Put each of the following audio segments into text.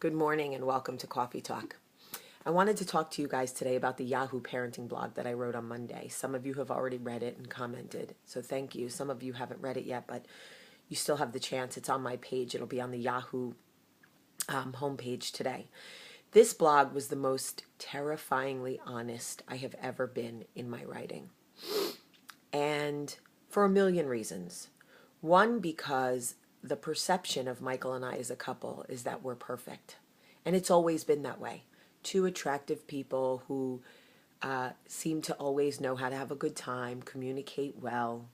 Good morning and welcome to Cawfeetawk. I wanted to talk to you guys today about the Yahoo parenting blog that I wrote on Monday. Some of you have already read it and commented, so thank you. Some of you haven't read it yet, but you still have the chance. It's on my page. It'll be on the Yahoo homepage today. This blog was the most terrifyingly honest I have ever been in my writing. And for a million reasons. One, because the perception of Michael and I as a couple is that we're perfect. And it's always been that way. Two attractive people who seem to always know how to have a good time, communicate well,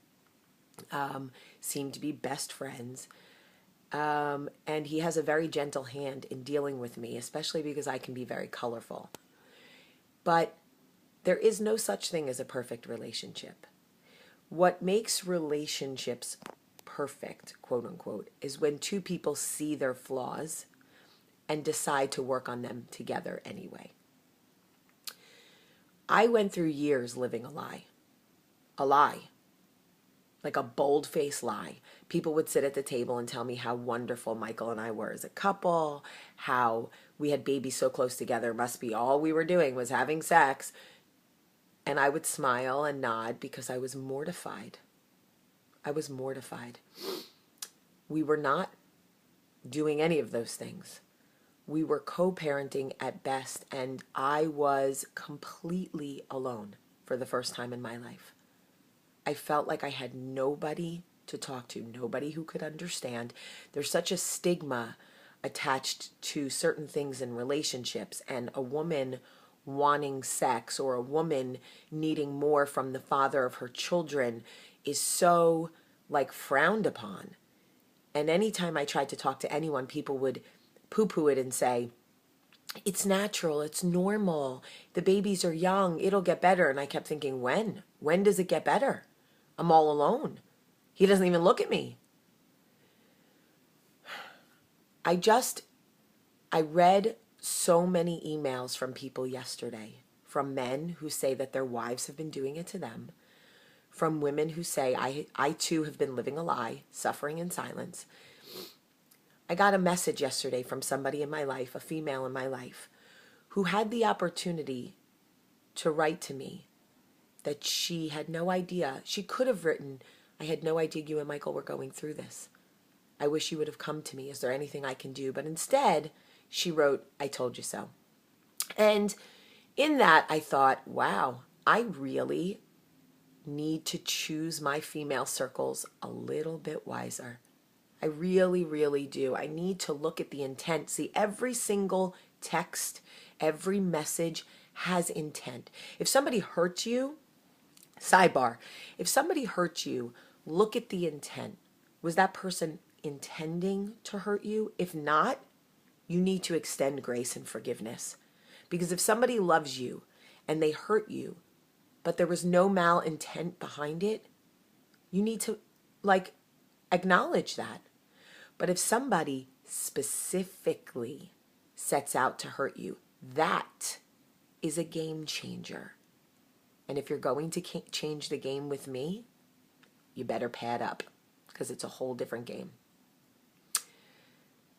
seem to be best friends. And he has a very gentle hand in dealing with me, especially because I can be very colorful. But there is no such thing as a perfect relationship. What makes relationships perfect, quote unquote, is when two people see their flaws and decide to work on them together anyway. I went through years living a lie, like a bold-faced lie. People would sit at the table and tell me how wonderful Michael and I were as a couple, how we had babies so close together, must be all we were doing was having sex. And I would smile and nod because I was mortified. I was mortified. We were not doing any of those things. We were co-parenting at best, and I was completely alone for the first time in my life. I felt like I had nobody to talk to, nobody who could understand. There's such a stigma attached to certain things in relationships, and a woman wanting sex or a woman needing more from the father of her children is so frowned upon. And anytime I tried to talk to anyone, people would poo-poo it and say, it's natural, it's normal, the babies are young, it'll get better. And I kept thinking, when? When does it get better? I'm all alone. He doesn't even look at me. I read so many emails from people yesterday, from men who say that their wives have been doing it to them, from women who say, I too have been living a lie, suffering in silence. I got a message yesterday from somebody in my life, a female in my life, who had the opportunity to write to me that she had no idea. She could have written, I had no idea you and Michael were going through this. I wish you would have come to me. Is there anything I can do? But instead, she wrote, I told you so. And in that, I thought, wow, I really need to choose my female circles a little bit wiser. I really, really do. I need to look at the intent. See, every single text, every message has intent. If somebody hurts you, sidebar, if somebody hurts you, look at the intent. Was that person intending to hurt you? If not, you need to extend grace and forgiveness. Because if somebody loves you and they hurt you, but there was no malintent behind it, you need to acknowledge that. But if somebody specifically sets out to hurt you, that is a game changer. And if you're going to change the game with me, you better pad up, because it's a whole different game.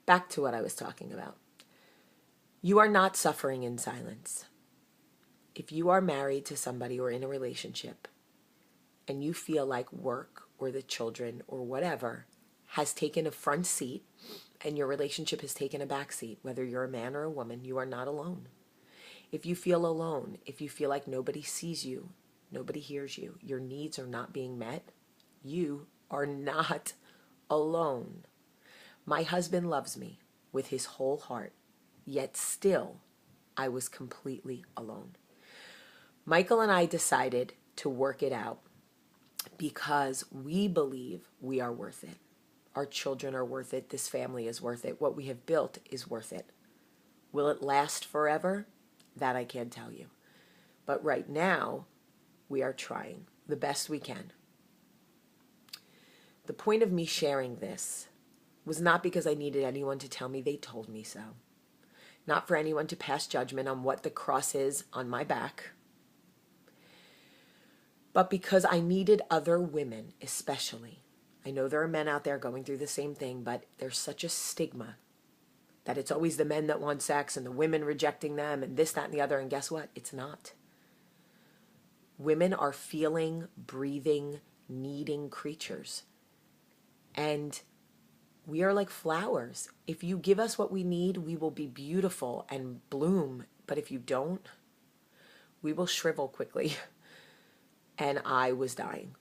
Back to what I was talking about. You are not suffering in silence. If you are married to somebody or in a relationship and you feel like work or the children or whatever has taken a front seat and your relationship has taken a back seat, whether you're a man or a woman, you are not alone. If you feel alone, if you feel like nobody sees you, nobody hears you, your needs are not being met, you are not alone. My husband loves me with his whole heart, yet still I was completely alone. Michael and I decided to work it out because we believe we are worth it. Our children are worth it. This family is worth it. What we have built is worth it. Will it last forever? That I can't tell you. But right now, we are trying the best we can. The point of me sharing this was not because I needed anyone to tell me they told me so. Not for anyone to pass judgment on what the cross is on my back. But because I needed other women, especially. I know there are men out there going through the same thing, but there's such a stigma that it's always the men that want sex and the women rejecting them and this, that, and the other. And guess what? It's not. Women are feeling, breathing, needing creatures. And we are like flowers. If you give us what we need, we will be beautiful and bloom. But if you don't, we will shrivel quickly. And I was dying.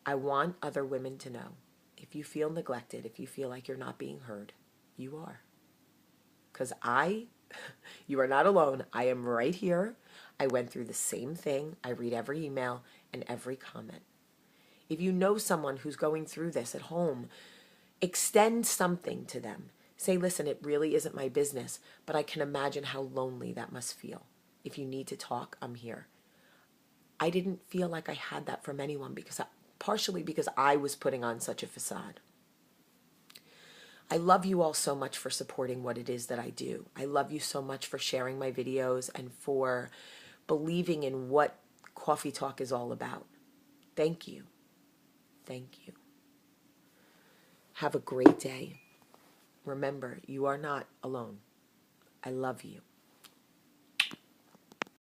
I want other women to know, if you feel neglected, if you feel like you're not being heard, you are. Because you are not alone. I am right here. I went through the same thing. I read every email and every comment. If you know someone who's going through this at home, extend something to them. Say, listen, it really isn't my business, but I can imagine how lonely that must feel. If you need to talk, I'm here. I didn't feel like I had that from anyone partially because I was putting on such a facade. I love you all so much for supporting what it is that I do. I love you so much for sharing my videos and for believing in what Coffee Talk is all about. Thank you. Thank you. Have a great day. Remember, you are not alone. I love you.